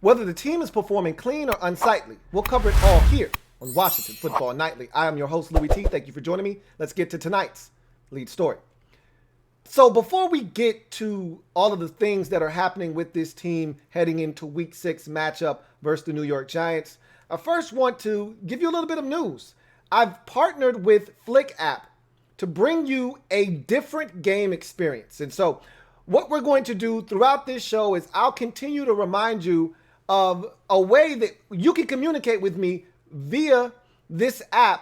whether the team is performing clean or unsightly. We'll cover it all here on Washington Football Nightly. I am your host, Louie T. Thank you for joining me. Let's get to tonight's lead story. So before we get to all of the things that are happening with this team heading into Week 6 matchup versus the New York Giants, I first want to give you a little bit of news. I've partnered with Flick App to bring you a different game experience. And so what we're going to do throughout this show is I'll continue to remind you of a way that you can communicate with me via this app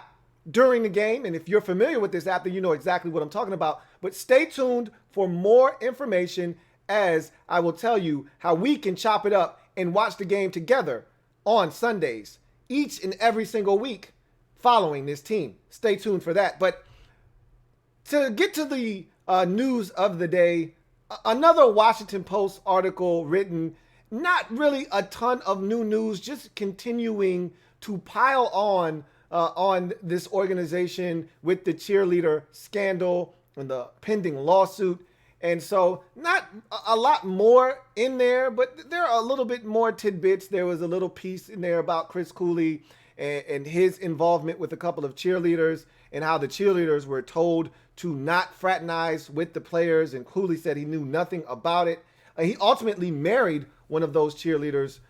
during the game. And if you're familiar with this app, then you know exactly what I'm talking about. But stay tuned for more information as I will tell you how we can chop it up and watch the game together on Sundays, each and every single week following this team. Stay tuned for that. But to get to the news of the day, another Washington Post article written, not really a ton of new news, just continuing to pile on this organization with the cheerleader scandal and the pending lawsuit. And so not a lot more in there, but there are a little bit more tidbits. There was a little piece in there about Chris Cooley and his involvement with a couple of cheerleaders and how the cheerleaders were told to not fraternize with the players. And Cooley said he knew nothing about it. He ultimately married one of those cheerleaders,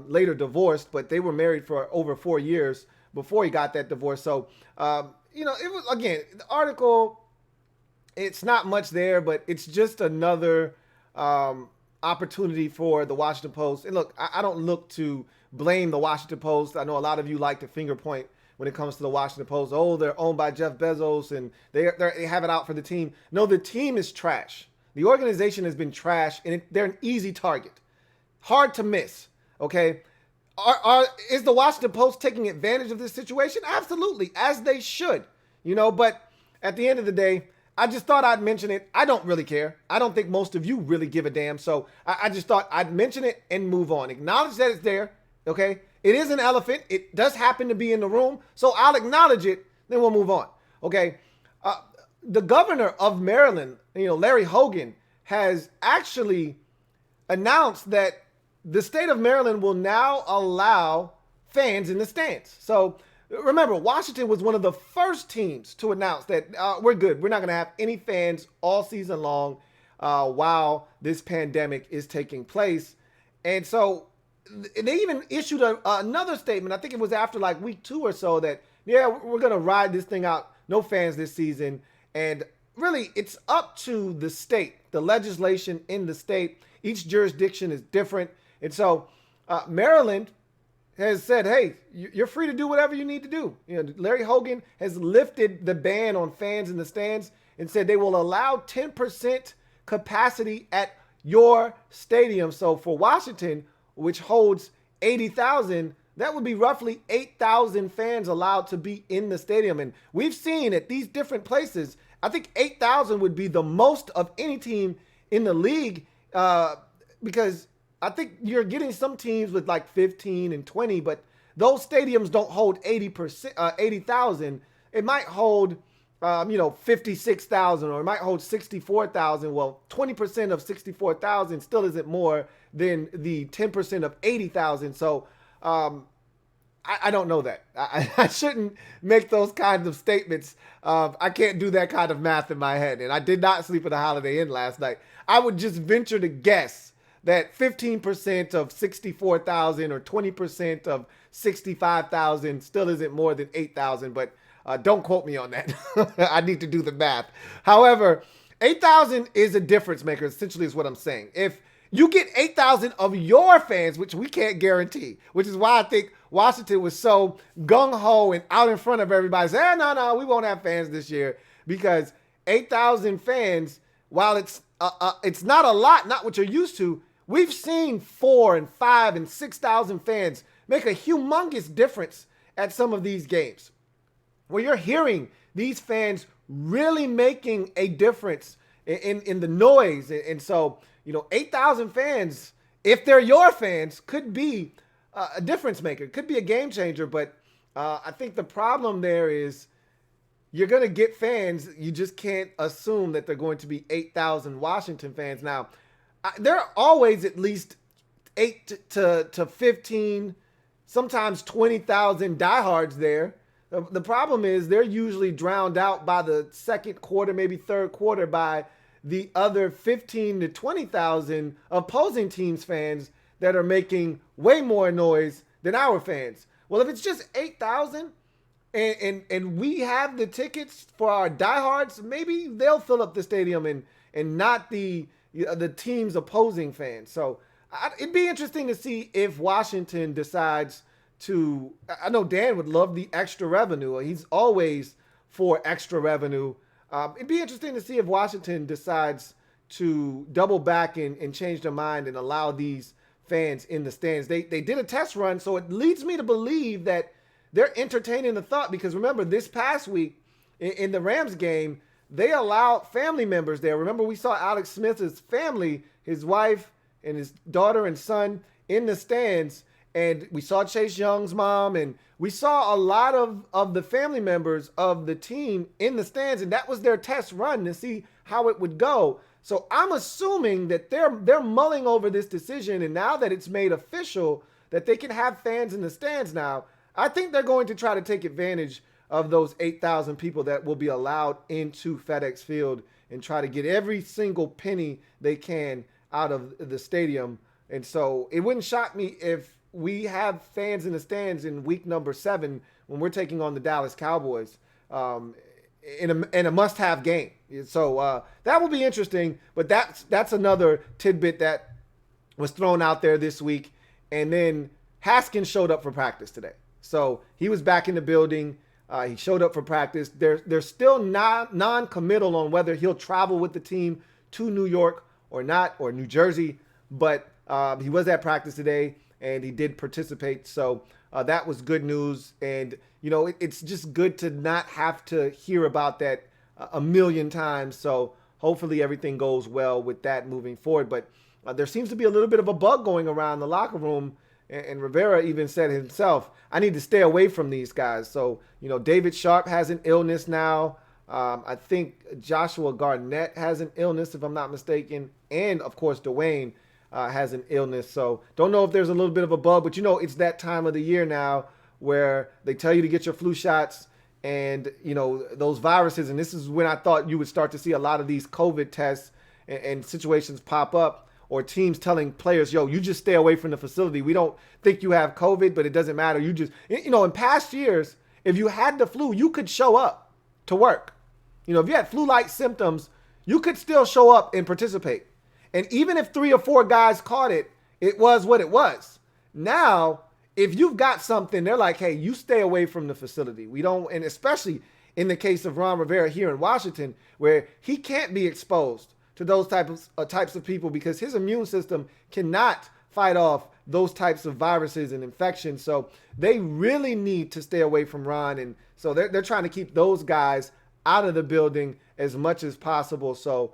later divorced, but they were married for over 4 years before he got that divorce. So, it was, again, the article, it's not much there, but it's just another opportunity for the Washington Post. And look, I don't look to blame the Washington Post. I know a lot of you like to finger point when it comes to the Washington Post. Oh, they're owned by Jeff Bezos and they have it out for the team. No, the team is trash. The organization has been trash, and they're an easy target. Hard to miss, okay? Is the Washington Post taking advantage of this situation? Absolutely, as they should, but at the end of the day, I just thought I'd mention it. I don't really care. I don't think most of you really give a damn, so I just thought I'd mention it and move on. Acknowledge that it's there, okay? It is an elephant. It does happen to be in the room, so I'll acknowledge it, then we'll move on, okay? The governor of Maryland, Larry Hogan, has actually announced that the state of Maryland will now allow fans in the stands. So remember, Washington was one of the first teams to announce that we're good. We're not going to have any fans all season long while this pandemic is taking place. And so they even issued another statement. I think it was after like week 2 or so that, yeah, we're going to ride this thing out. No fans this season. And really, it's up to the state, the legislation in the state. Each jurisdiction is different. And so Maryland has said, hey, you're free to do whatever you need to do. Larry Hogan has lifted the ban on fans in the stands and said they will allow 10% capacity at your stadium. So for Washington, which holds 80,000, that would be roughly 8,000 fans allowed to be in the stadium. And we've seen at these different places, I think 8,000 would be the most of any team in the league because I think you're getting some teams with like 15 and 20, but those stadiums don't hold 80,000. It might hold, 56,000, or it might hold 64,000. Well, 20% of 64,000 still isn't more than the 10% of 80,000. So I don't know that. I shouldn't make those kinds of statements. I can't do that kind of math in my head. And I did not sleep at a Holiday Inn last night. I would just venture to guess that 15% of 64,000 or 20% of 65,000 still isn't more than 8,000, but don't quote me on that. I need to do the math. However, 8,000 is a difference maker, essentially is what I'm saying. If you get 8,000 of your fans, which we can't guarantee, which is why I think Washington was so gung-ho and out in front of everybody, saying, no, we won't have fans this year, because 8,000 fans, while it's not a lot, not what you're used to, we've seen 4,000 and 5,000 and 6,000 fans make a humongous difference at some of these games, where you're hearing these fans really making a difference in the noise. And so, 8,000 fans, if they're your fans, could be a difference maker, could be a game changer. But I think the problem there is you're going to get fans. You just can't assume that they're going to be 8,000 Washington fans. Now, there are always at least 8 to 15, sometimes 20,000 diehards there. The problem is they're usually drowned out by the second quarter, maybe third quarter, by the other 15 to 20,000 opposing teams fans that are making way more noise than our fans. Well, if it's just 8,000 and we have the tickets for our diehards, maybe they'll fill up the stadium and not the team's opposing fans. So it'd be interesting to see if Washington decides to. I know Dan would love the extra revenue. He's always for extra revenue. It'd be interesting to see if Washington decides to double back and change their mind and allow these fans in the stands. They did a test run, so it leads me to believe that they're entertaining the thought, because remember, this past week in the Rams game, they allowed family members there. Remember, we saw Alex Smith's family, his wife and his daughter and son, in the stands, and we saw Chase Young's mom, and we saw a lot of the family members of the team in the stands, and that was their test run to see how it would go. So I'm assuming that they're mulling over this decision, and now that it's made official that they can have fans in the stands now, I think they're going to try to take advantage of those 8,000 people that will be allowed into FedEx Field and try to get every single penny they can out of the stadium. And so it wouldn't shock me if we have fans in the stands in week number 7 when we're taking on the Dallas Cowboys in a must-have game. So that will be interesting, but that's another tidbit that was thrown out there this week. And then Haskins showed up for practice today. So he was back in the building. He showed up for practice. They're still non-committal on whether he'll travel with the team to New York or not, or New Jersey. But he was at practice today, and he did participate. So that was good news. And, you know, it's just good to not have to hear about that a million times. So hopefully everything goes well with that moving forward. But there seems to be a little bit of a bug going around the locker room. And Rivera even said himself, I need to stay away from these guys. So, you know, David Sharp has an illness now. I think Joshua Garnett has an illness, if I'm not mistaken. And, of course, Dwayne has an illness. So don't know if there's a little bit of a bug. But, you know, it's that time of the year now where they tell you to get your flu shots and, you know, those viruses. And this is when I thought you would start to see a lot of these COVID tests and situations pop up. Or teams telling players, yo, you just stay away from the facility. We don't think you have COVID, but it doesn't matter. You just, you know, in past years, if you had the flu, you could show up to work. You know, if you had flu-like symptoms, you could still show up and participate. And even if 3 or 4 guys caught it, it was what it was. Now, if you've got something, they're like, hey, you stay away from the facility. We don't, and especially in the case of Ron Rivera here in Washington, where he can't be exposed to those types of people because his immune system cannot fight off those types of viruses and infections. So they really need to stay away from Ron. And so they're trying to keep those guys out of the building as much as possible. So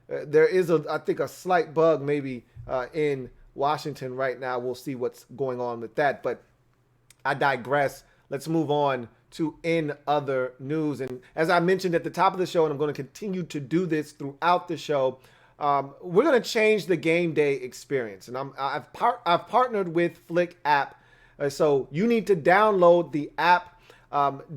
there is, I think, a slight bug maybe in Washington right now. We'll see what's going on with that. But I digress. Let's move on to in other news. And as I mentioned at the top of the show, and I'm going to continue to do this throughout the show, we're going to change the game day experience. And I've partnered with Flick app. So you need to download the app.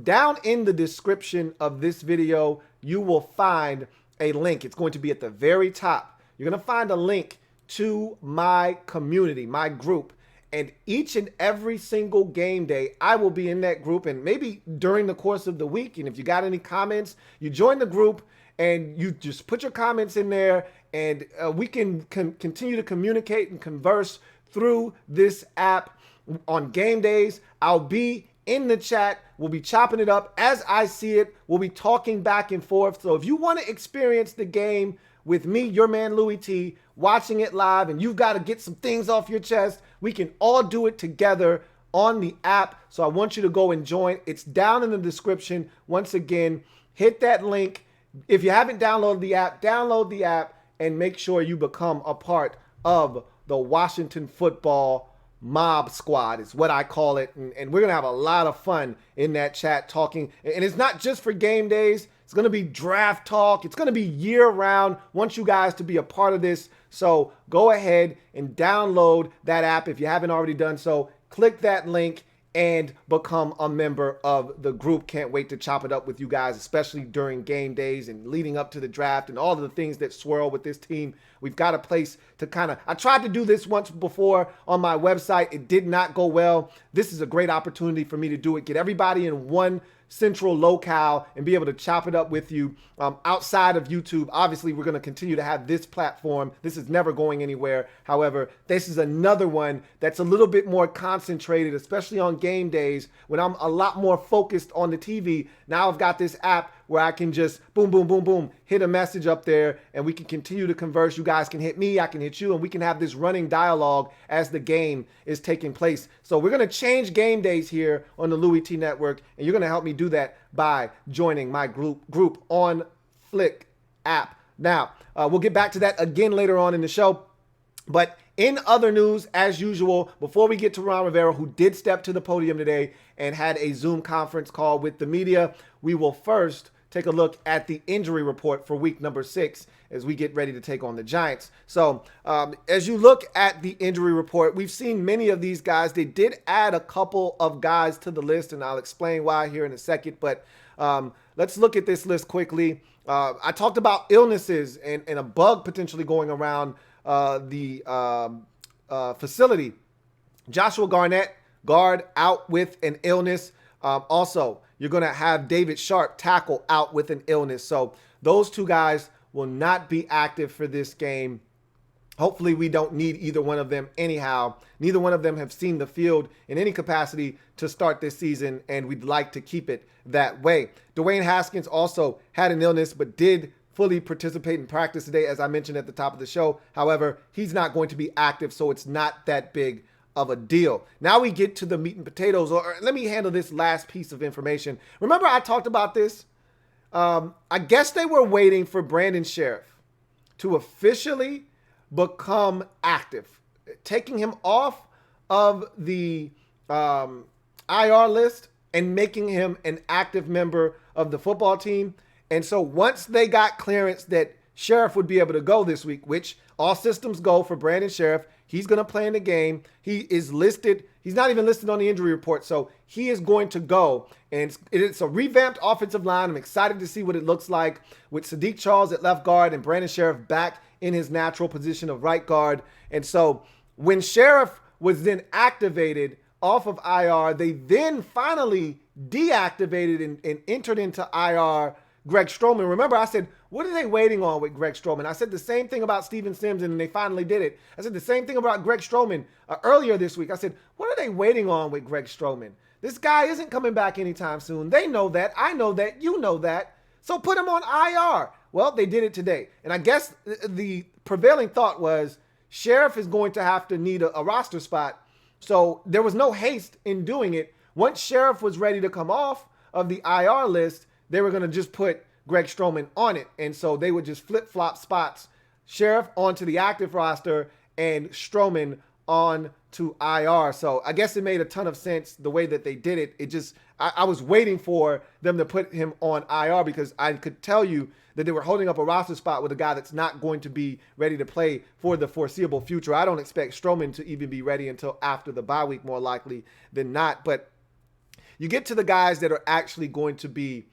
Down in the description of this video, you will find a link. It's going to be at the very top. You're going to find a link to my community, my group. And each and every single game day, I will be in that group, and maybe during the course of the week. And if you got any comments, you join the group and you just put your comments in there, and we can continue to communicate and converse through this app on game days. I'll be in the chat. We'll be chopping it up as I see it. We'll be talking back and forth. So if you want to experience the game with me, your man Louie T, watching it live, and you've got to get some things off your chest, we can all do it together on the app. So I want you to go and join. It's down in the description. Once again, hit that link. If you haven't downloaded the app, download the app and make sure you become a part of the Washington Football Mob Squad is what I call it. And we're going to have a lot of fun in that chat talking. And it's not just for game days. It's going to be draft talk. It's going to be year round. Want you guys to be a part of this. So go ahead and download that app if you haven't already done so. Click that link and become a member of the group. Can't wait to chop it up with you guys, especially during game days and leading up to the draft and all of the things that swirl with this team. We've got a place to I tried to do this once before on my website. It did not go well. This is a great opportunity for me to do it. Get everybody in one central locale and be able to chop it up with you outside of YouTube. Obviously, we're going to continue to have this platform. This is never going anywhere. However, this is another one that's a little bit more concentrated, especially on game days when I'm a lot more focused on the TV. Now I've got this app where I can just boom, boom, boom, boom, hit a message up there and we can continue to converse. You guys can hit me, I can hit you, and we can have this running dialogue as the game is taking place. So we're going to change game days here on the Louie T Network, and you're going to help me do that by joining my group on Flick app. Now, we'll get back to that again later on in the show. But in other news, as usual, before we get to Ron Rivera, who did step to the podium today and had a Zoom conference call with the media, we will first take a look at the injury report for week number 6 as we get ready to take on the Giants. So as you look at the injury report, we've seen many of these guys. They did add a couple of guys to the list, and I'll explain why here in a second. But let's look at this list quickly. I talked about illnesses and a bug potentially going around the facility. Joshua Garnett, guard, out with an illness. Also, you're going to have David Sharp, tackle, out with an illness. So those two guys will not be active for this game. Hopefully we don't need either one of them anyhow. Neither one of them have seen the field in any capacity to start this season, and we'd like to keep it that way. Dwayne Haskins also had an illness but did fully participate in practice today, as I mentioned at the top of the show. However, he's not going to be active, so it's not that big of a deal. Now we get to the meat and potatoes, or let me handle this last piece of information. Remember I talked about this? I guess they were waiting for Brandon Sheriff to officially become active, taking him off of the IR list and making him an active member of the football team. And so once they got clearance that Sheriff would be able to go this week, which all systems go for Brandon Sheriff, he's going to play in the game. He is listed. He's not even listed on the injury report, so he is going to go. And it's a revamped offensive line. I'm excited to see what it looks like with Sadiq Charles at left guard and Brandon Sheriff back in his natural position of right guard. And so when Sheriff was then activated off of IR, they then finally deactivated and entered into IR Greg Stroman. Remember, I said, what are they waiting on with Greg Stroman? I said the same thing about Steven Sims, and they finally did it. I said the same thing about Greg Stroman earlier this week. I said, what are they waiting on with Greg Stroman? This guy isn't coming back anytime soon. They know that. I know that. You know that. So put him on IR. Well, they did it today. And I guess the prevailing thought was Sheriff is going to have to need a roster spot. So there was no haste in doing it. Once Sheriff was ready to come off of the IR list, they were going to just put Greg Stroman on it. And so they would just flip-flop spots. Sheriff onto the active roster and Stroman on to IR. So I guess it made a ton of sense the way that they did it. It just, I was waiting for them to put him on IR because I could tell you that they were holding up a roster spot with a guy that's not going to be ready to play for the foreseeable future. I don't expect Stroman to even be ready until after the bye week, more likely than not. But you get to the guys that are actually going to be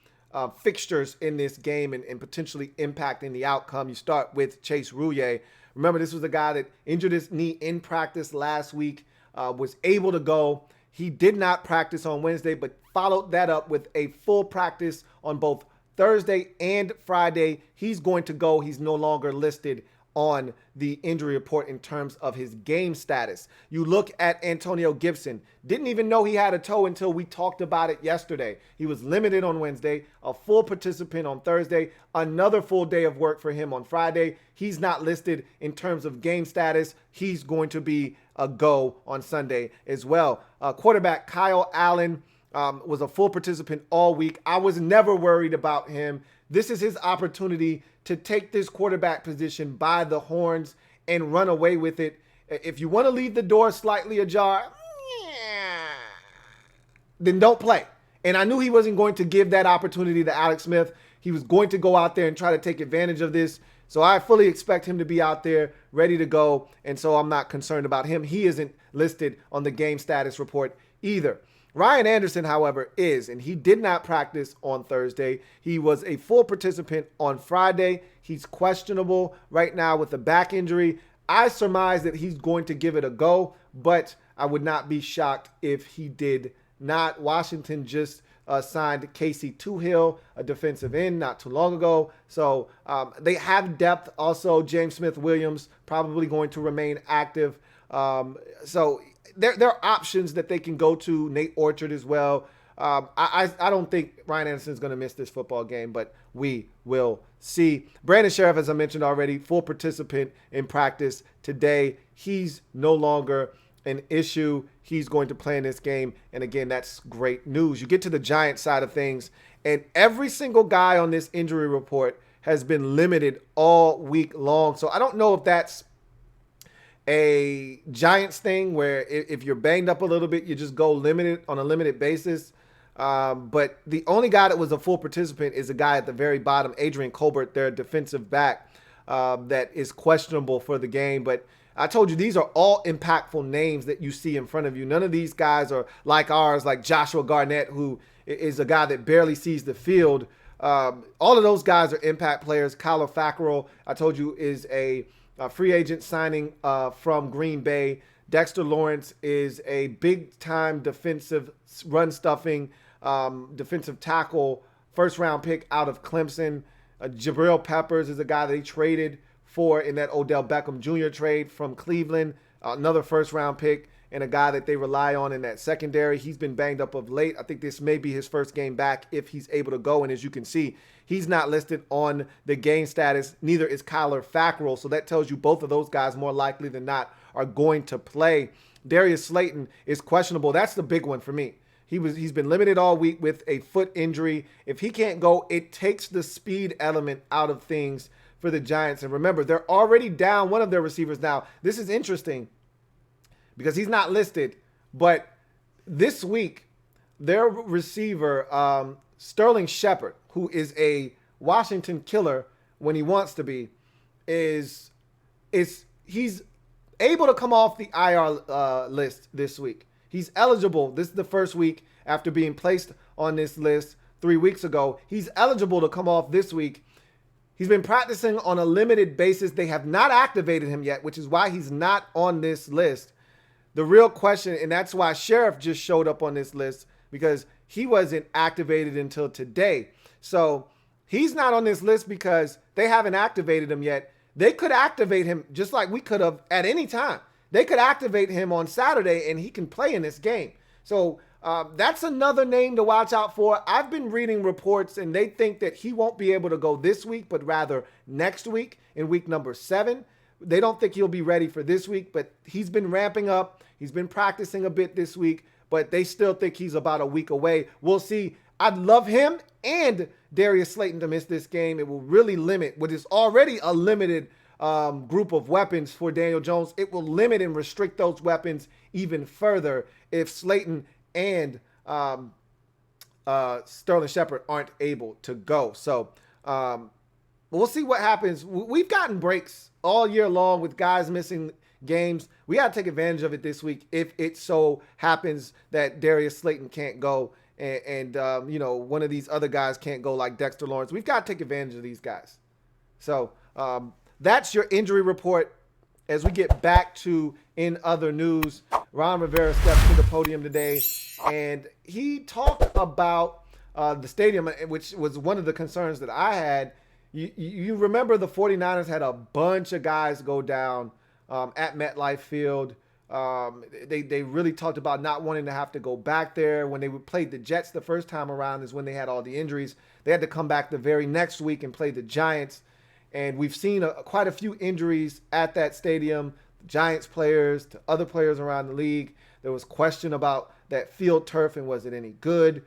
fixtures in this game and potentially impacting the outcome. You start with Chase Rouillet. Remember, this was a guy that injured his knee in practice last week, was able to go. He did not practice on Wednesday, but followed that up with a full practice on both Thursday and Friday. He's going to go. He's no longer listed on the injury report in terms of his game status. You look at Antonio Gibson. Didn't even know he had a toe until we talked about it yesterday. He was limited on Wednesday, a full participant on Thursday, another full day of work for him on Friday. He's not listed in terms of game status. He's going to be a go on Sunday as well. Quarterback Kyle Allen was a full participant all week. I was never worried about him. This is his opportunity to take this quarterback position by the horns and run away with it. If you want to leave the door slightly ajar, then don't play. And I knew he wasn't going to give that opportunity to Alex Smith. he was going to go out there and try to take advantage of this. So I fully expect him to be out there ready to go. And so I'm not concerned about him. He isn't listed on the game status report either. Ryan Anderson, however, is, and he did not practice on Thursday. He was a full participant on Friday. He's questionable right now with a back injury. I surmise that he's going to give it a go, but I would not be shocked if he did not. Washington just signed Casey Toohill, a defensive end, not too long ago. So they have depth. Also, James Smith-Williams probably going to remain active. So there are options that they can go to. Nate Orchard as well. I don't think Ryan Anderson is going to miss this football game, but we will see. Brandon Sheriff, as I mentioned already, full participant in practice today. He's no longer an issue. He's going to play in this game. And again, that's great news. You get to the Giants side of things, and every single guy on this injury report has been limited all week long. So I don't know if that's a Giants thing where if you're banged up a little bit, you just go limited on a limited basis. But the only guy that was a full participant is a guy at the very bottom, Adrian Colbert, their defensive back, that is questionable for the game. But I told you, these are all impactful names that you see in front of you. None of these guys are like ours, like Joshua Garnett, who is a guy that barely sees the field. All of those guys are impact players. Kyler Fackrell, I told you, is a free agent signing from Green Bay. Dexter Lawrence is a big-time defensive run-stuffing defensive tackle, first-round pick out of Clemson. Jabril Peppers is a guy that he traded for in that Odell Beckham Jr. trade from Cleveland, another first-round pick, and a guy that they rely on in that secondary. He's been banged up of late. I think this may be his first game back if he's able to go. And as you can see, he's not listed on the game status. Neither is Kyler Fackrell. So that tells you both of those guys more likely than not are going to play. Darius Slayton is questionable. That's the big one for me. He's been limited all week with a foot injury. If he can't go, it takes the speed element out of things for the Giants. And remember, they're already down one of their receivers now. This is interesting because he's not listed, but this week, their receiver, Sterling Shepard, who is a Washington killer when he wants to be, he's able to come off the IR list this week. He's eligible. This is the first week after being placed on this list 3 weeks ago. He's eligible to come off this week. He's been practicing on a limited basis. They have not activated him yet, which is why he's not on this list. The real question, and that's why Sheriff just showed up on this list, because he wasn't activated until today. So he's not on this list because they haven't activated him yet. They could activate him just like we could have at any time. They could activate him on Saturday and he can play in this game. So that's another name to watch out for. I've been reading reports and they think that he won't be able to go this week, but rather next week in week number 7. They don't think he'll be ready for this week, but he's been ramping up. He's been practicing a bit this week, but they still think he's about a week away. We'll see. I'd love him and Darius Slayton to miss this game. It will really limit what is already a limited group of weapons for Daniel Jones. It will limit and restrict those weapons even further if Slayton and Sterling Shepard aren't able to go. So we'll see what happens. We've gotten breaks all year long with guys missing games. We got to take advantage of it this week if it so happens that Darius Slayton can't go and one of these other guys can't go like Dexter Lawrence. We've got to take advantage of these guys. So that's your injury report. As we get back to in other news, Ron Rivera stepped to the podium today, and he talked about the stadium, which was one of the concerns that I had. You remember the 49ers had a bunch of guys go down at MetLife Field. They really talked about not wanting to have to go back there. When they played the Jets the first time around is when they had all the injuries. They had to come back the very next week and play the Giants. And we've seen quite a few injuries at that stadium, Giants players to other players around the league. There was question about that field turf and was it any good.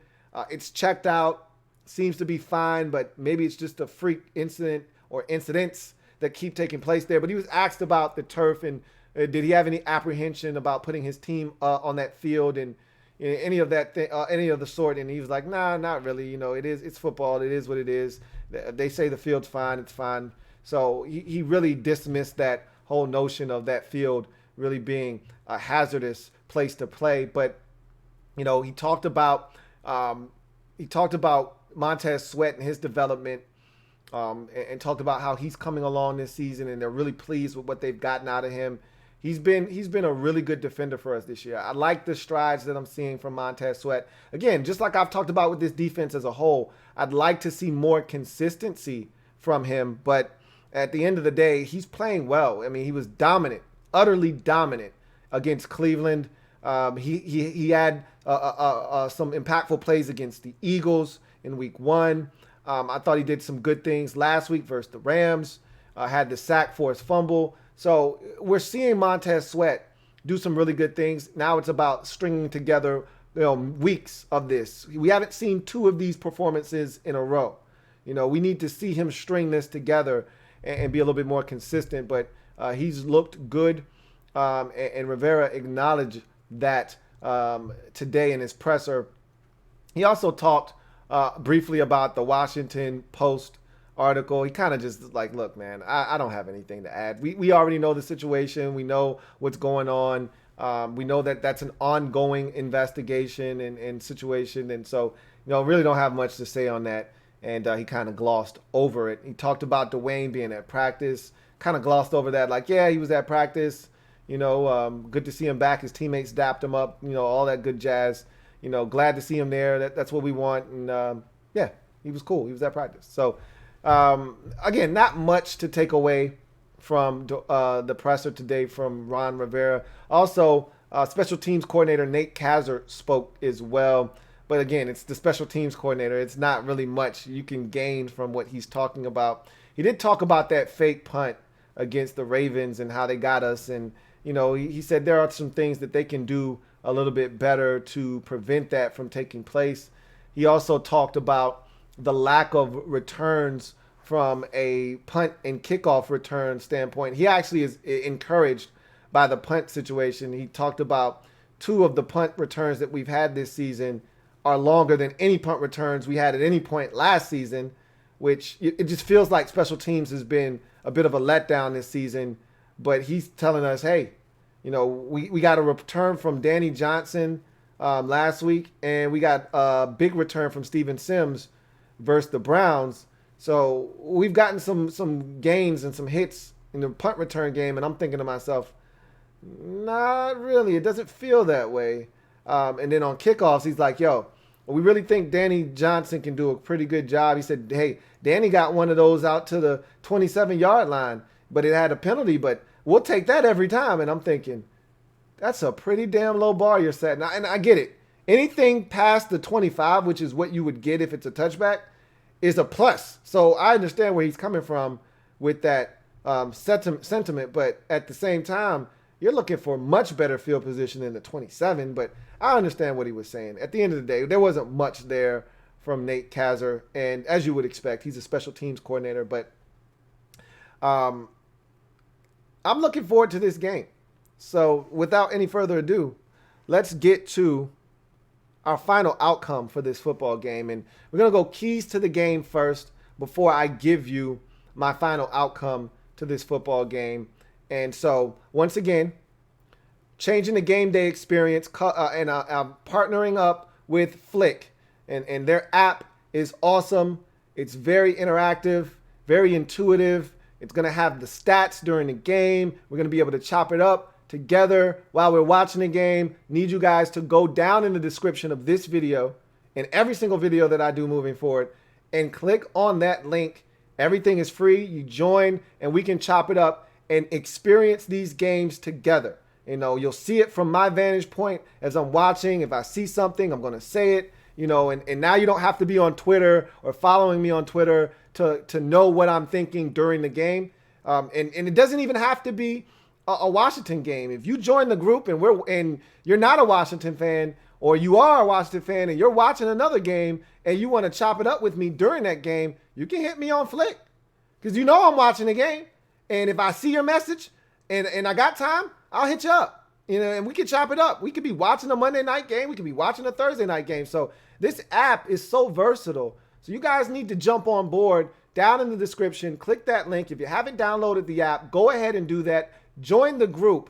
It's checked out, seems to be fine, but maybe it's just a freak incident or incidents that keep taking place there. But he was asked about the turf and did he have any apprehension about putting his team on that field and any of that thing, any of the sort. And he was like, nah, not really. It's football. It is what it is. They say the field's fine, it's fine. So he really dismissed that whole notion of that field really being a hazardous place to play. But he talked about Montez Sweat and his development, and talked about how he's coming along this season, and they're really pleased with what they've gotten out of him. He's been a really good defender for us this year. I like the strides that I'm seeing from Montez Sweat. Again, just like I've talked about with this defense as a whole, I'd like to see more consistency from him. But at the end of the day, he's playing well. I mean, he was dominant, utterly dominant against Cleveland. He had some impactful plays against the Eagles in week 1. I thought he did some good things last week versus the Rams. Had the sack, forced fumble. So we're seeing Montez Sweat do some really good things. Now it's about stringing together weeks of this. We haven't seen 2 of these performances in a row. We need to see him string this together and be a little bit more consistent. But he's looked good, and Rivera acknowledged that today in his presser. He also talked briefly about the Washington Post article. He kind of just like, look, man, I don't have anything to add. We already know the situation. We know what's going on. We know that that's an ongoing investigation and situation. And so, really don't have much to say on that. And he kind of glossed over it. He talked about Dwayne being at practice, kind of glossed over that. Like, yeah, he was at practice. Good to see him back. His teammates dapped him up, all that good jazz. Glad to see him there. That's what we want. And yeah, he was cool. He was at practice. So, again, not much to take away from the presser today from Ron Rivera. Also, special teams coordinator Nate Kazzer spoke as well. But again, it's the special teams coordinator. It's not really much you can gain from what he's talking about. He did talk about that fake punt against the Ravens and how they got us. And, he said there are some things that they can do a little bit better to prevent that from taking place. He also talked about the lack of returns from a punt and kickoff return standpoint. He actually is encouraged by the punt situation. He talked about 2 of the punt returns that we've had this season are longer than any punt returns we had at any point last season, which it just feels like special teams has been a bit of a letdown this season. But he's telling us, hey, we got a return from Danny Johnson last week, and we got a big return from Steven Sims versus the Browns. So we've gotten some gains and some hits in the punt return game, and I'm thinking to myself, not really. It doesn't feel that way. And then on kickoffs, he's like, yo, we really think Danny Johnson can do a pretty good job. He said, hey, Danny got one of those out to the 27-yard line, but it had a penalty, but we'll take that every time. And I'm thinking, that's a pretty damn low bar you're setting. And I get it. Anything past the 25, which is what you would get if it's a touchback, is a plus. So I understand where he's coming from with that sentiment. But at the same time, you're looking for much better field position than the 27. But I understand what he was saying. At the end of the day, there wasn't much there from Nate Kazzer. And as you would expect, he's a special teams coordinator. But I'm looking forward to this game. So without any further ado, let's get to our final outcome for this football game. And we're going to go keys to the game first before I give you my final outcome to this football game. And so once again, changing the game day experience, and I'm partnering up with Flick. And their app is awesome. It's very interactive, very intuitive. It's going to have the stats during the game. We're going to be able to chop it up together while we're watching the game. Need you guys to go down in the description of this video and every single video that I do moving forward and click on that link. Everything is free. You join and we can chop it up and experience these games together. You'll see it from my vantage point as I'm watching. If I see something, I'm going to say it, and now you don't have to be on Twitter or following me on Twitter to know what I'm thinking during the game. And it doesn't even have to be a Washington game. If you join the group and you're not a Washington fan, or you are a Washington fan and you're watching another game and you want to chop it up with me during that game, you can hit me on Flick because I'm watching the game. And if I see your message and I got time, I'll hit you up, and we can chop it up. We could be watching a Monday night game. We could be watching a Thursday night game. So this app is so versatile. So you guys need to jump on board. Down in the description, click that link. If you haven't downloaded the app, go ahead and do that. Join the group.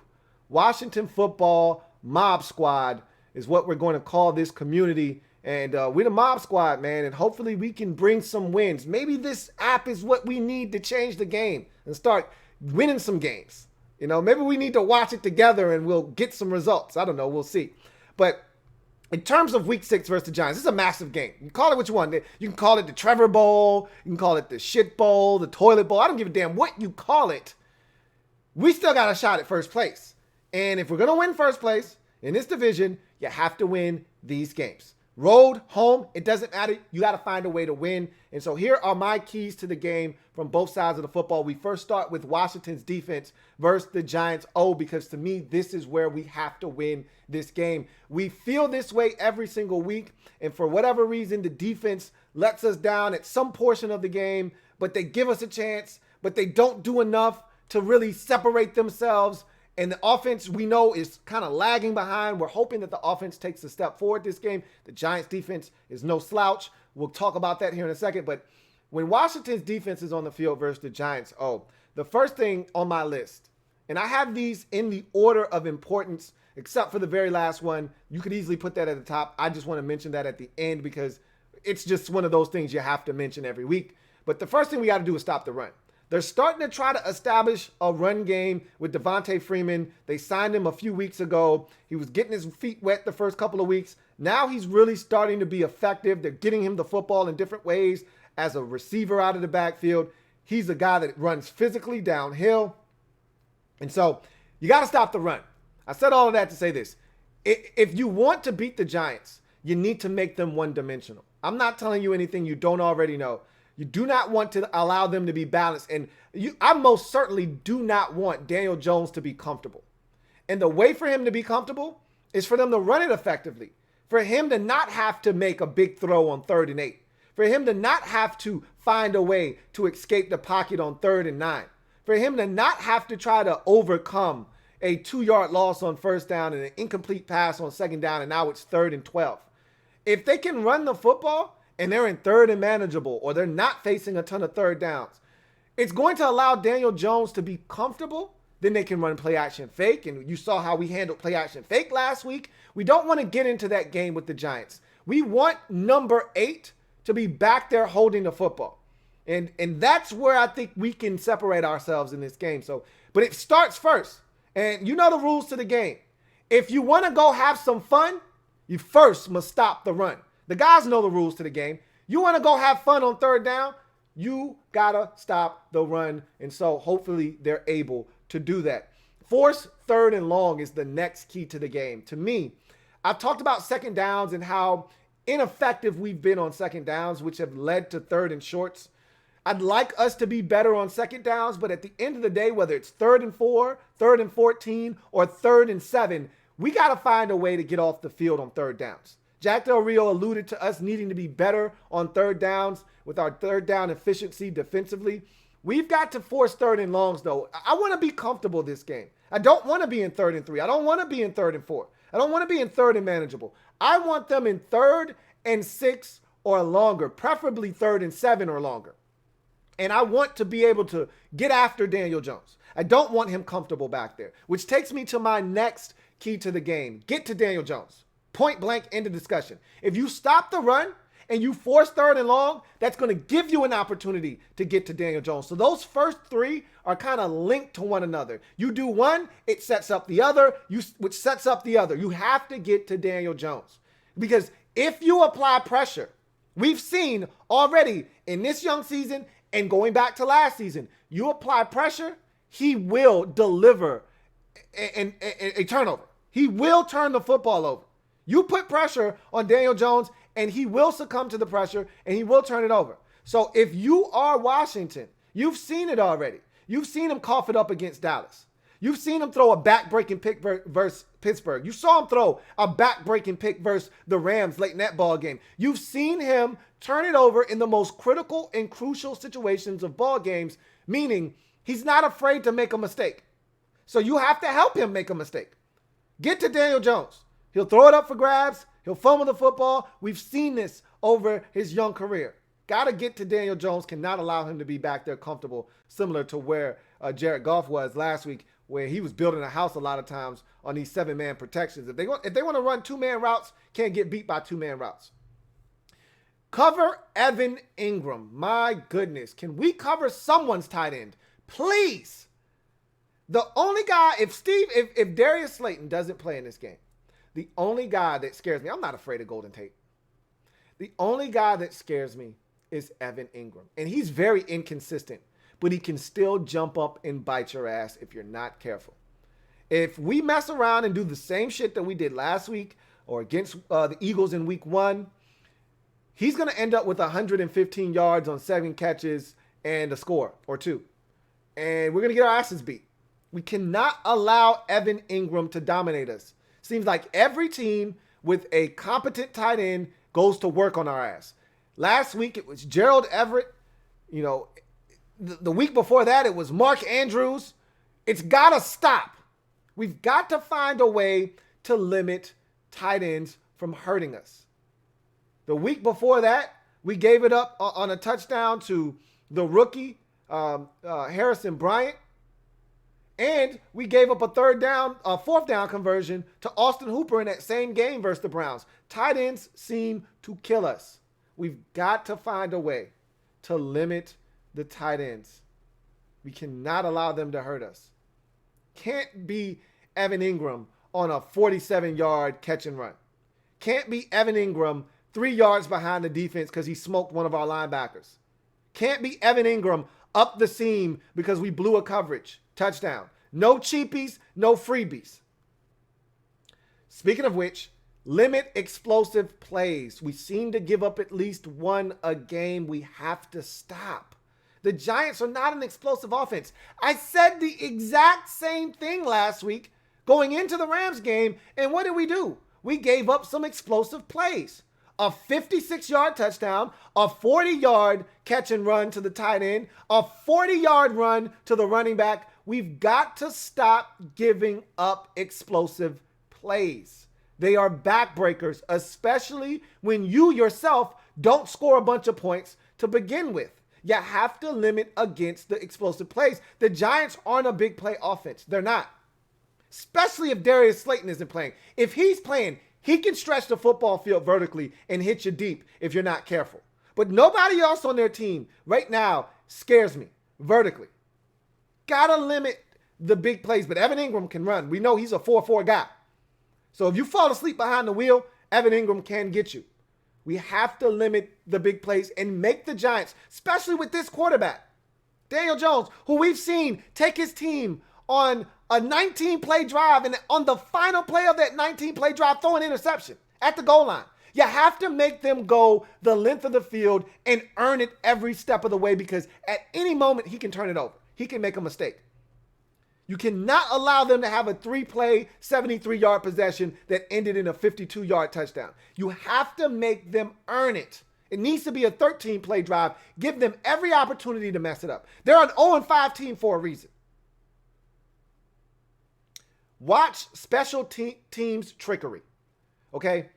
Washington Football Mob Squad is what we're going to call this community. And we're the Mob Squad, man. And hopefully we can bring some wins. Maybe this app is what we need to change the game and start winning some games. You know, maybe we need to watch it together and we'll get some results. I don't know. We'll see. But in terms of week 6 versus the Giants, this is a massive game. You can call it what you want. You can call it the Trevor Bowl. You can call it the shit bowl, the toilet bowl. I don't give a damn what you call it. We still got a shot at first place. And if we're going to win first place in this division, you have to win these games. Road, home, it doesn't matter. You got to find a way to win. And so here are my keys to the game from both sides of the football. We first start with Washington's defense versus the Giants. Because to me, this is where we have to win this game. We feel this way every single week. And for whatever reason, the defense lets us down at some portion of the game, but they give us a chance, but they don't do enough to really separate themselves. And the offense, we know, is kind of lagging behind. We're hoping that the offense takes a step forward this game. The Giants' defense is no slouch. We'll talk about that here in a second. But when Washington's defense is on the field versus the Giants, the first thing on my list, and I have these in the order of importance, except for the very last one. You could easily put that at the top. I just want to mention that at the end because it's just one of those things you have to mention every week. But the first thing we got to do is stop the run. They're starting to try to establish a run game with Devontae Freeman. They signed him a few weeks ago. He was getting his feet wet the first couple of weeks. Now he's really starting to be effective. They're getting him the football in different ways as a receiver out of the backfield. He's a guy that runs physically downhill. And so you got to stop the run. I said all of that to say this. If you want to beat the Giants, you need to make them one-dimensional. I'm not telling you anything you don't already know. You do not want to allow them to be balanced. And I most certainly do not want Daniel Jones to be comfortable. And the way for him to be comfortable is for them to run it effectively. For him to not have to make a big throw on 3rd and 8. For him to not have to find a way to escape the pocket on 3rd and 9. For him to not have to try to overcome a 2-yard loss on 1st down and an incomplete pass on 2nd down, and now it's 3rd and 12. If they can run the football, and they're in 3rd and manageable, or they're not facing a ton of 3rd downs, it's going to allow Daniel Jones to be comfortable. Then they can run play action fake. And you saw how we handled play action fake last week. We don't want to get into that game with the Giants. We want number 8 to be back there holding the football. And that's where I think we can separate ourselves in this game. But it starts first. And you know the rules to the game. If you want to go have some fun, you first must stop the run. The guys know the rules to the game. You want to go have fun on 3rd down, you got to stop the run. And so hopefully they're able to do that. Force 3rd and long is the next key to the game. To me, I've talked about 2nd downs and how ineffective we've been on 2nd downs, which have led to 3rd and shorts. I'd like us to be better on 2nd downs, but at the end of the day, whether it's 3rd and 4, 3rd and 14, or 3rd and 7, we got to find a way to get off the field on 3rd downs. Jack Del Rio alluded to us needing to be better on 3rd downs with our 3rd down efficiency defensively. We've got to force 3rd and longs, though. I want to be comfortable this game. I don't want to be in 3rd and 3. I don't want to be in 3rd and 4. I don't want to be in 3rd and manageable. I want them in 3rd and 6 or longer, preferably 3rd and 7 or longer. And I want to be able to get after Daniel Jones. I don't want him comfortable back there, which takes me to my next key to the game. Get to Daniel Jones. Point blank, end of discussion. If you stop the run and you force 3rd and long, that's going to give you an opportunity to get to Daniel Jones. So those first 3 are kind of linked to one another. You do one, it sets up the other, which sets up the other. You have to get to Daniel Jones. Because if you apply pressure, we've seen already in this young season and going back to last season, you apply pressure, he will deliver a turnover. He will turn the football over. You put pressure on Daniel Jones, and he will succumb to the pressure, and he will turn it over. So if you are Washington, you've seen it already. You've seen him cough it up against Dallas. You've seen him throw a back-breaking pick versus Pittsburgh. You saw him throw a back-breaking pick versus the Rams late in that ball game. You've seen him turn it over in the most critical and crucial situations of ball games, meaning he's not afraid to make a mistake. So you have to help him make a mistake. Get to Daniel Jones. He'll throw it up for grabs. He'll fumble the football. We've seen this over his young career. Got to get to Daniel Jones. Cannot allow him to be back there comfortable, similar to where Jared Goff was last week, where he was building a house a lot of times on these 7-man protections. If they want to run 2-man routes, can't get beat by 2-man routes. Cover Evan Ingram. My goodness. Can we cover someone's tight end? Please. The only guy, if Darius Slayton doesn't play in this game, the only guy that scares me, I'm not afraid of Golden Tate. The only guy that scares me is Evan Ingram. And he's very inconsistent, but he can still jump up and bite your ass if you're not careful. If we mess around and do the same shit that we did last week or against the Eagles in week 1, he's going to end up with 115 yards on 7 catches and a score or 2. And we're going to get our asses beat. We cannot allow Evan Ingram to dominate us. Seems like every team with a competent tight end goes to work on our ass. Last week, it was Gerald Everett. You know, the week before that, it was Mark Andrews. It's got to stop. We've got to find a way to limit tight ends from hurting us. The week before that, we gave it up on a touchdown to the rookie, Harrison Bryant. And we gave up a 4th down conversion to Austin Hooper in that same game versus the Browns. Tight ends seem to kill us. We've got to find a way to limit the tight ends. We cannot allow them to hurt us. Can't be Evan Ingram on a 47-yard catch and run. Can't be Evan Ingram 3 yards behind the defense because he smoked one of our linebackers. Can't be Evan Ingram up the seam because we blew a coverage. Touchdown. No cheapies, no freebies. Speaking of which, limit explosive plays. We seem to give up at least 1 a game. We have to stop. The Giants are not an explosive offense. I said the exact same thing last week going into the Rams game, and what did we do? We gave up some explosive plays. A 56-yard touchdown, a 40-yard catch and run to the tight end, a 40-yard run to the running back. We've got to stop giving up explosive plays. They are backbreakers, especially when you yourself don't score a bunch of points to begin with. You have to limit against the explosive plays. The Giants aren't a big play offense. They're not. Especially if Darius Slayton isn't playing. If he's playing, he can stretch the football field vertically and hit you deep if you're not careful. But nobody else on their team right now scares me vertically. Gotta limit the big plays, but Evan Ingram can run. We know he's a 4-4 guy. So if you fall asleep behind the wheel, Evan Ingram can get you. We have to limit the big plays and make the Giants, especially with this quarterback, Daniel Jones, who we've seen take his team on a 19-play drive, and on the final play of that 19-play drive, throw an interception at the goal line. You have to make them go the length of the field and earn it every step of the way, because at any moment he can turn it over. He can make a mistake. You cannot allow them to have a 3-play, 73-yard possession that ended in a 52-yard touchdown. You have to make them earn it. It needs to be a 13-play drive. Give them every opportunity to mess it up. They're an 0-5 team for a reason. Watch special teams trickery, okay?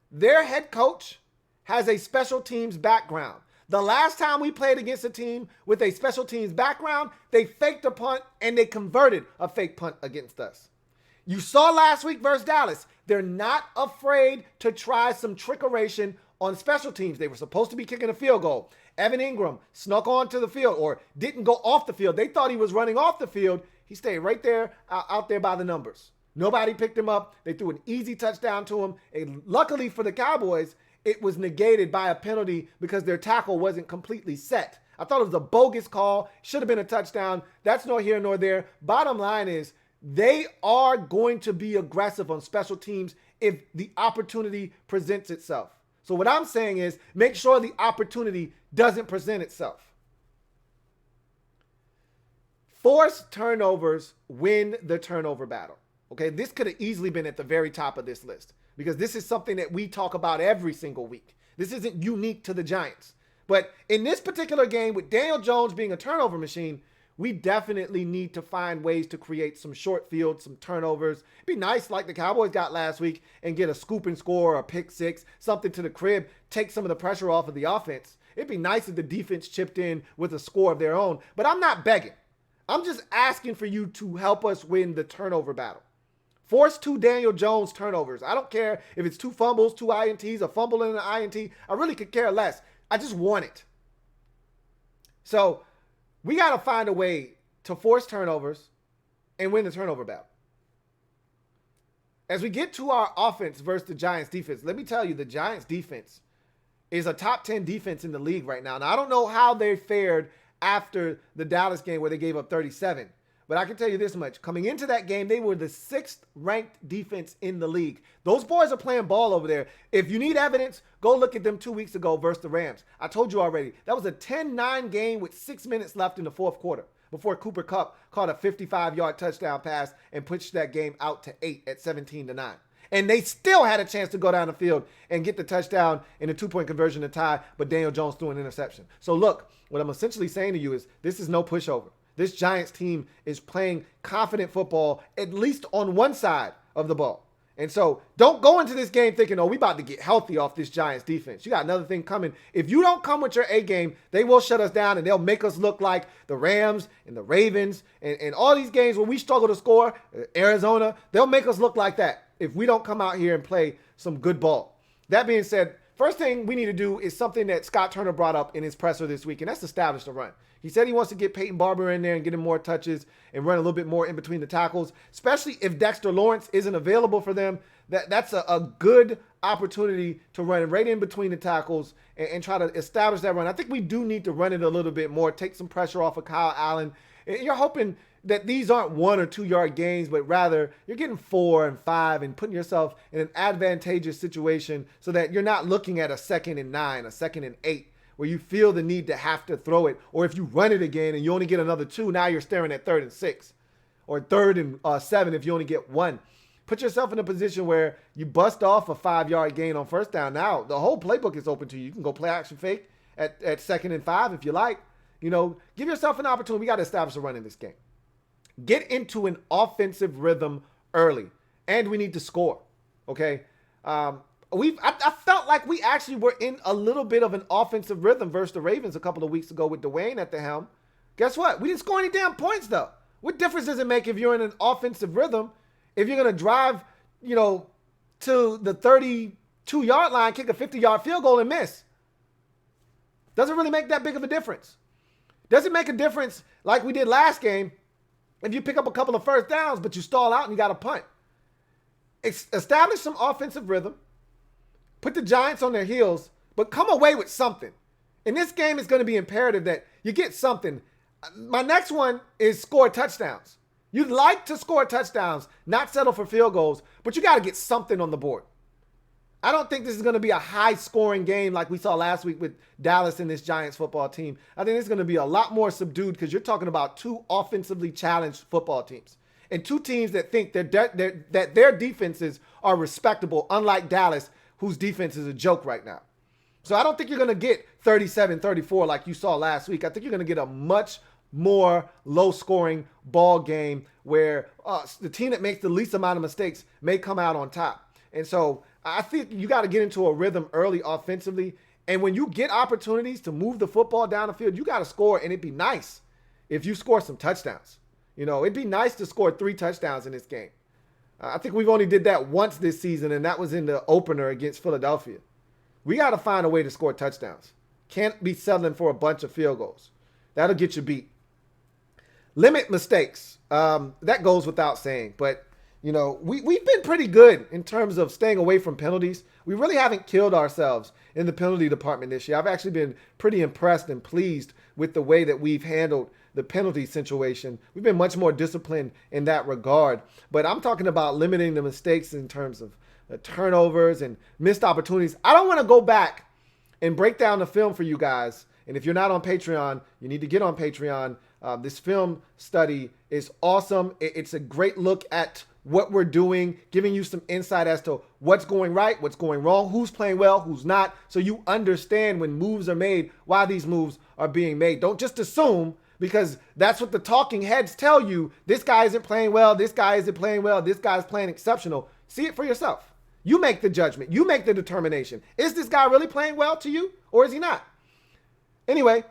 Their head coach has a special teams background. The last time we played against a team with a special teams background, they faked a punt and they converted a fake punt against us. You saw last week versus Dallas. They're not afraid to try some trickeration on special teams. They were supposed to be kicking a field goal. Evan Ingram snuck onto the field or didn't go off the field. They thought he was running off the field. He stayed right there, out there by the numbers. Nobody picked him up. They threw an easy touchdown to him. And luckily for the Cowboys, it was negated by a penalty because their tackle wasn't completely set. I thought it was a bogus call. Should have been a touchdown. That's nor here nor there. Bottom line is they are going to be aggressive on special teams if the opportunity presents itself. So what I'm saying is make sure the opportunity doesn't present itself. Force turnovers, win the turnover battle. Okay, this could have easily been at the very top of this list because this is something that we talk about every single week. This isn't unique to the Giants. But in this particular game, with Daniel Jones being a turnover machine, we definitely need to find ways to create some short field, some turnovers. It'd be nice like the Cowboys got last week and get a scoop and score or a pick six, something to the crib, take some of the pressure off of the offense. It'd be nice if the defense chipped in with a score of their own, but I'm not begging. I'm just asking for you to help us win the turnover battle. Force 2 Daniel Jones turnovers. I don't care if it's 2 fumbles, 2 INTs, a fumble and an INT. I really could care less. I just want it. So we got to find a way to force turnovers and win the turnover battle. As we get to our offense versus the Giants defense, let me tell you, the Giants defense is a top 10 defense in the league right now. Now, I don't know how they fared after the Dallas game where they gave up 37. But I can tell you this much. Coming into that game, they were the 6th ranked defense in the league. Those boys are playing ball over there. If you need evidence, go look at them 2 weeks ago versus the Rams. I told you already. That was a 10-9 game with 6 minutes left in the fourth quarter before Cooper Kupp caught a 55-yard touchdown pass and pushed that game out to 8 at 17-9. And they still had a chance to go down the field and get the touchdown in a 2-point conversion to tie, but Daniel Jones threw an interception. So look, what I'm essentially saying to you is this is no pushover. This Giants team is playing confident football, at least on one side of the ball. And so don't go into this game thinking, oh, we about to get healthy off this Giants defense. You got another thing coming. If you don't come with your A game, they will shut us down and they'll make us look like the Rams and the Ravens and all these games where we struggle to score, Arizona, they'll make us look like that if we don't come out here and play some good ball. That being said, first thing we need to do is something that Scott Turner brought up in his presser this week, and that's establish the run. He said he wants to get Peyton Barber in there and get him more touches and run a little bit more in between the tackles, especially if Dexter Lawrence isn't available for them. That's a good opportunity to run right in between the tackles and try to establish that run. I think we do need to run it a little bit more, take some pressure off of Kyle Allen. And you're hoping that these aren't 1 or 2 yard gains, but rather you're getting 4 and 5 and putting yourself in an advantageous situation so that you're not looking at a 2nd and 9, a 2nd and 8, where you feel the need to have to throw it. Or if you run it again and you only get another 2, now you're staring at 3rd and 6 or 3rd and 7 if you only get 1. Put yourself in a position where you bust off a 5-yard gain on first down. Now the whole playbook is open to you. You can go play action fake at 2nd and 5 if you like. You know, give yourself an opportunity. We got to establish a run in this game. Get into an offensive rhythm early, and we need to score. Okay, I felt like we actually were in a little bit of an offensive rhythm versus the Ravens a couple of weeks ago with Dwayne at the helm. Guess what? We didn't score any damn points though. What difference does it make if you're in an offensive rhythm? If you're gonna drive, to the 32-yard line, kick a 50-yard field goal and miss, doesn't really make that big of a difference. Does it make a difference like we did last game? If you pick up a couple of first downs, but you stall out and you got to punt. Establish some offensive rhythm. Put the Giants on their heels, but come away with something. In this game, it's going to be imperative that you get something. My next one is score touchdowns. You'd like to score touchdowns, not settle for field goals, but you got to get something on the board. I don't think this is going to be a high-scoring game like we saw last week with Dallas and this Giants football team. I think it's going to be a lot more subdued because you're talking about 2 offensively challenged football teams and 2 teams that think that their defenses are respectable, unlike Dallas, whose defense is a joke right now. So I don't think you're going to get 37-34 like you saw last week. I think you're going to get a much more low-scoring ball game where the team that makes the least amount of mistakes may come out on top. And so I think you got to get into a rhythm early offensively. And when you get opportunities to move the football down the field, you got to score. And it'd be nice if you score some touchdowns. It'd be nice to score 3 touchdowns in this game. I think we've only did that once this season, and that was in the opener against Philadelphia. We got to find a way to score touchdowns. Can't be settling for a bunch of field goals. That'll get you beat. Limit mistakes. That goes without saying, but we've been pretty good in terms of staying away from penalties. We really haven't killed ourselves in the penalty department this year. I've actually been pretty impressed and pleased with the way that we've handled the penalty situation. We've been much more disciplined in that regard. But I'm talking about limiting the mistakes in terms of turnovers and missed opportunities. I don't want to go back and break down the film for you guys. And if you're not on Patreon, you need to get on Patreon. This film study is awesome. It's a great look at what we're doing, giving you some insight as to what's going right, what's going wrong, who's playing well, who's not, so you understand when moves are made, why these moves are being made. Don't just assume, because that's what the talking heads tell you. This guy isn't playing well, this guy isn't playing well, this guy's playing exceptional. See it for yourself. You make the judgment. You make the determination. Is this guy really playing well to you, or is he not? Anyway,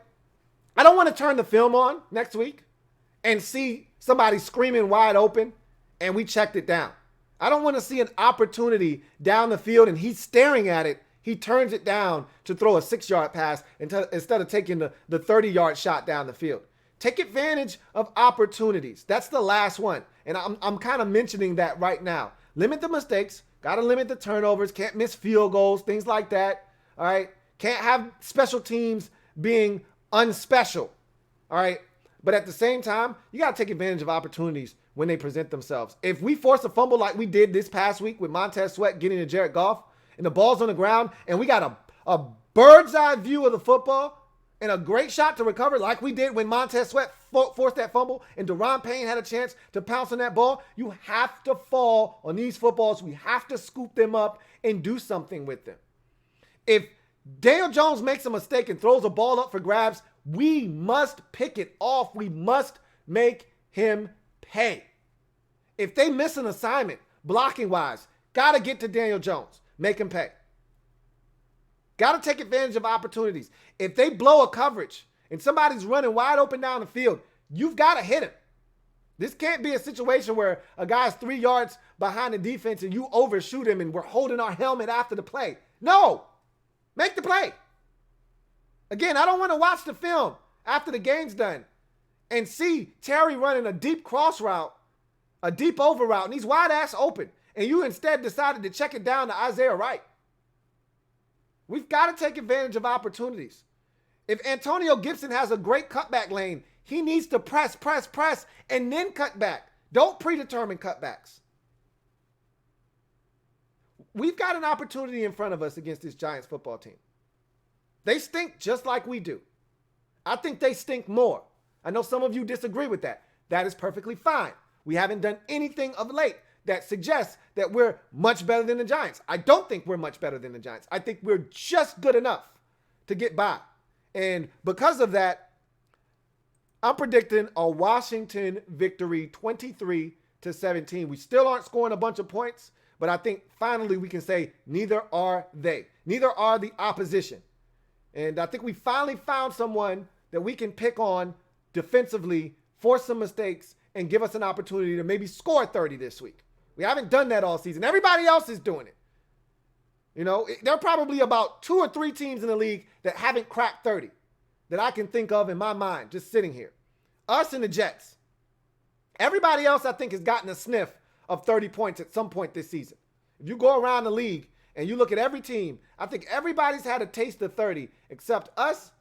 I don't want to turn the film on next week and see somebody screaming wide open and we checked it down. I don't want to see an opportunity down the field and he's staring at it. He turns it down to throw a 6-yard pass instead of taking the 30-yard shot down the field. Take advantage of opportunities. That's the last one. And I'm kind of mentioning that right now. Limit the mistakes. Got to limit the turnovers. Can't miss field goals, things like that. All right. Can't have special teams being unspecial. All right. But at the same time, you got to take advantage of opportunities when they present themselves. If we force a fumble like we did this past week with Montez Sweat getting to Jared Goff and the ball's on the ground and we got a bird's eye view of the football and a great shot to recover like we did when Montez Sweat forced that fumble and Daron Payne had a chance to pounce on that ball, you have to fall on these footballs. We have to scoop them up and do something with them. If Daniel Jones makes a mistake and throws a ball up for grabs, we must pick it off. We must make him pay. If they miss an assignment, blocking wise, got to get to Daniel Jones. Make him pay. Got to take advantage of opportunities. If they blow a coverage and somebody's running wide open down the field, you've got to hit him. This can't be a situation where a guy's 3 yards behind the defense and you overshoot him and we're holding our helmet after the play. No. Make the play. Again, I don't want to watch the film after the game's done and see Terry running a deep cross route, a deep over route, and he's wide ass open. And you instead decided to check it down to Isaiah Wright. We've got to take advantage of opportunities. If Antonio Gibson has a great cutback lane, he needs to press, and then cut back. Don't predetermine cutbacks. We've got an opportunity in front of us against this Giants football team. They stink just like we do. I think they stink more. I know some of you disagree with that. That is perfectly fine. We haven't done anything of late that suggests that we're much better than the Giants. I don't think we're much better than the Giants. I think we're just good enough to get by. And because of that, I'm predicting a Washington victory 23-17. We still aren't scoring a bunch of points, but I think finally we can say neither are they. Neither are the opposition. And I think we finally found someone that we can pick on defensively, force some mistakes, and give us an opportunity to maybe score 30 this week. We haven't done that all season. Everybody else is doing it. You know, there are probably about 2 or 3 teams in the league that haven't cracked 30 that I can think of in my mind just sitting here. Us and the Jets. Everybody else, I think, has gotten a sniff of 30 points at some point this season. If you go around the league and you look at every team, I think everybody's had a taste of 30 except us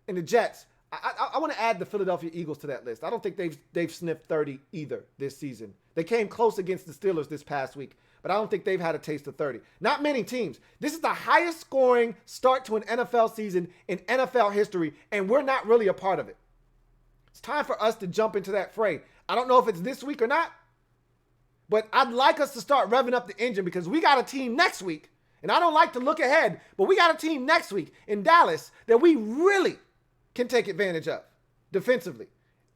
and the Jets. I want to add the Philadelphia Eagles to that list. I don't think they've sniffed 30 either this season. They came close against the Steelers this past week, but I don't think they've had a taste of 30. Not many teams. This is the highest scoring start to an NFL season in NFL history, and we're not really a part of it. It's time for us to jump into that fray. I don't know if it's this week or not, but I'd like us to start revving up the engine because we got a team next week, and I don't like to look ahead, but we got a team next week in Dallas that we really can take advantage of defensively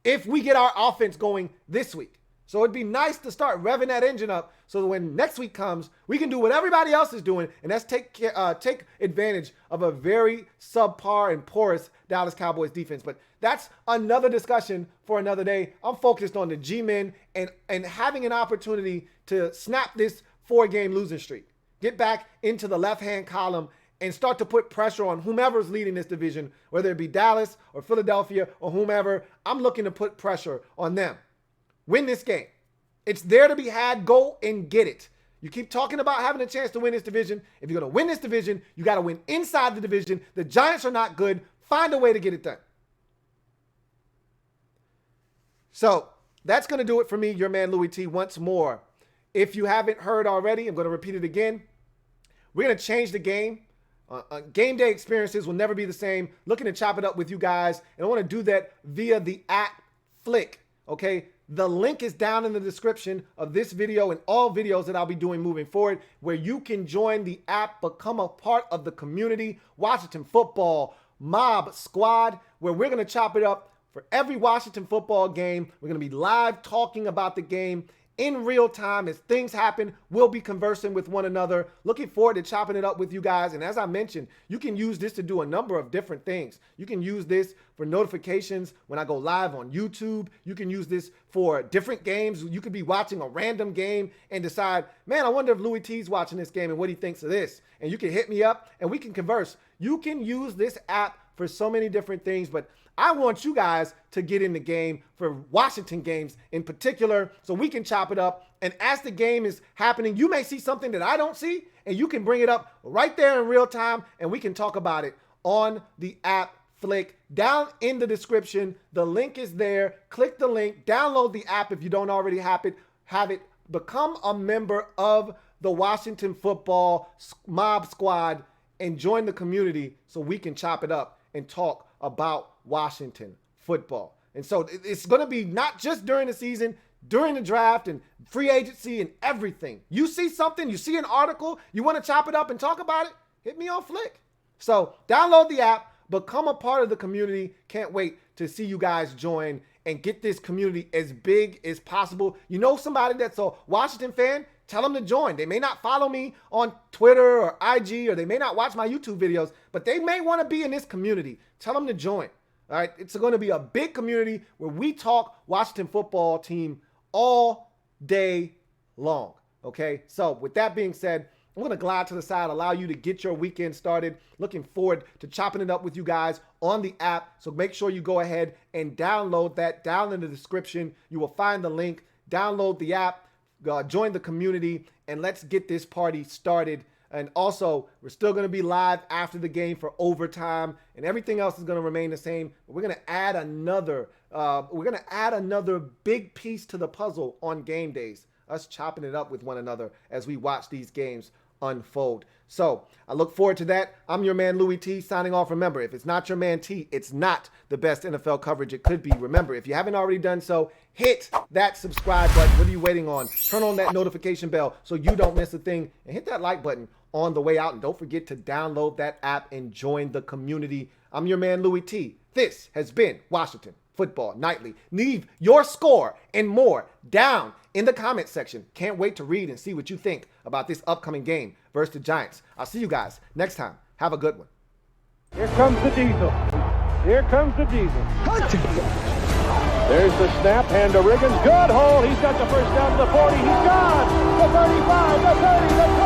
if we get our offense going this week. So it'd be nice to start revving that engine up so that when next week comes, we can do what everybody else is doing, and that's take advantage of a very subpar and porous Dallas Cowboys defense. But that's another discussion for another day. I'm focused on the G-men and having an opportunity to snap this 4-game losing streak. Get back into the left-hand column and start to put pressure on whomever's leading this division, whether it be Dallas or Philadelphia or whomever. I'm looking to put pressure on them. Win this game. It's there to be had. Go and get it. You keep talking about having a chance to win this division. If you're going to win this division, you got to win inside the division. The Giants are not good. Find a way to get it done. So that's going to do it for me, your man Louie T, once more. If you haven't heard already, I'm going to repeat it again. We're going to change the game. Game day experiences will never be the same. Looking to chop it up with you guys. And I want to do that via the app Flick. Okay. The link is down in the description of this video and all videos that I'll be doing moving forward, where you can join the app, become a part of the community, Washington Football Mob Squad, where we're going to chop it up for every Washington football game. We're going to be live talking about the game in real time. As things happen, we'll be conversing with one another. Looking forward to chopping it up with you guys. And as I mentioned, you can use this to do a number of different things. You can use this for notifications when I go live on YouTube. You can use this for different games. You could be watching a random game and decide, man, I wonder if Louie T's watching this game and what he thinks of this. And you can hit me up and we can converse. You can use this app for so many different things, but I want you guys to get in the game for Washington games in particular so we can chop it up. And as the game is happening, you may see something that I don't see, and you can bring it up right there in real time, and we can talk about it on the app Flick. Down in the description, the link is there. Click the link, download the app if you don't already have it. Become a member of the Washington Football Mob Squad and join the community so we can chop it up and talk about Washington football. And so it's going to be not just during the season, during the draft and free agency and everything. You see something, you see an article, you want to chop it up and talk about it, hit me on Flick. So download the app, become a part of the community. Can't wait to see you guys join and get this community as big as possible. You know somebody that's a Washington fan? Tell them to join. They may not follow me on Twitter or IG, or they may not watch my YouTube videos, but they may want to be in this community. Tell them to join. All right. It's going to be a big community where we talk Washington football team all day long. Okay. So with that being said, I'm going to glide to the side, allow you to get your weekend started. Looking forward to chopping it up with you guys on the app. So make sure you go ahead and download that. Down in the description, you will find the link. Download the app, join the community, and let's get this party started. And also, we're still going to be live after the game for overtime, and everything else is going to remain the same. But we're going to add another. Big piece to the puzzle on game days. Us chopping it up with one another as we watch these games unfold. So I look forward to that. I'm your man Louie T, signing off. Remember, if it's not your man T, it's not the best NFL coverage it could be. Remember, if you haven't already done so, hit that subscribe button. What are you waiting on? Turn on that notification bell so you don't miss a thing, and hit that like button on the way out. And don't forget to download that app and join the community. I'm your man Louie T. This has been Washington Football Nightly. Leave your score and more down in the comment section. Can't wait to read and see what you think about this upcoming game versus the Giants. I'll see you guys next time. Have a good one. Here comes the Diesel. Here comes the Diesel. There's the snap. Hand to Riggins. Good hold. He's got the first down to the 40. He's gone. The 35, the 30, the 20.